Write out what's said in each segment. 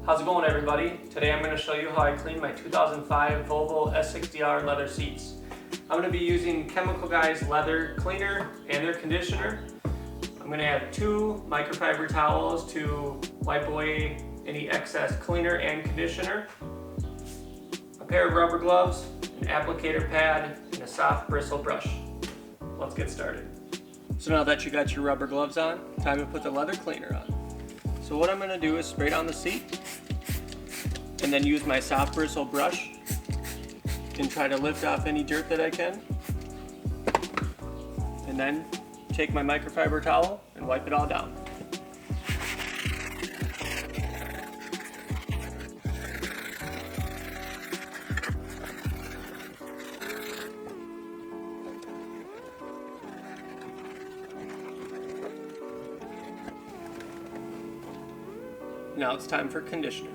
How's it going, everybody? Today I'm going to show you how I clean my 2005 Volvo S60R leather seats. I'm going to be using KraftingKars leather cleaner and their conditioner. I'm going to have 2 microfiber towels to wipe away any excess cleaner and conditioner, a pair of rubber gloves, an applicator pad, and a soft bristle brush. Let's get started. So now that you got your rubber gloves on, time to put the leather cleaner on. So what I'm going to do is spray down the seat and then use my soft bristle brush and try to lift off any dirt that I can. And then take my microfiber towel and wipe it all down. Now it's time for conditioner.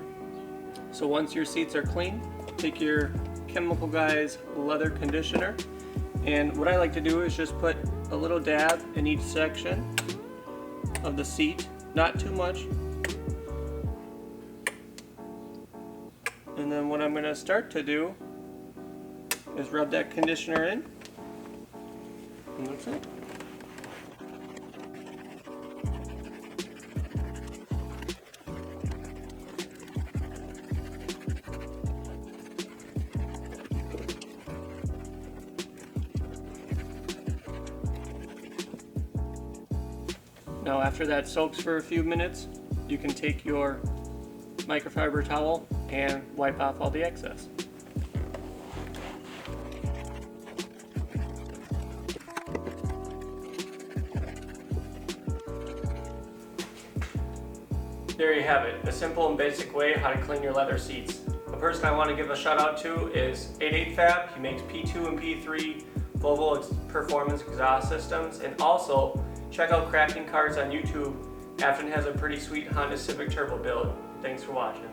So once your seats are clean, take your KraftingKars leather conditioner, and what I like to do is just put a little dab in each section of the seat, not too much. And then what I'm going to start to do is rub that conditioner in, and that's it. Now after that soaks for a few minutes, you can take your microfiber towel and wipe off all the excess. There you have it, a simple and basic way how to clean your leather seats. The person I want to give a shout out to is 88Fab. He makes P2 and P3 Volvo performance exhaust systems, and also check out KraftingKars on YouTube. Afton has a pretty sweet Honda Civic Turbo build. Thanks for watching.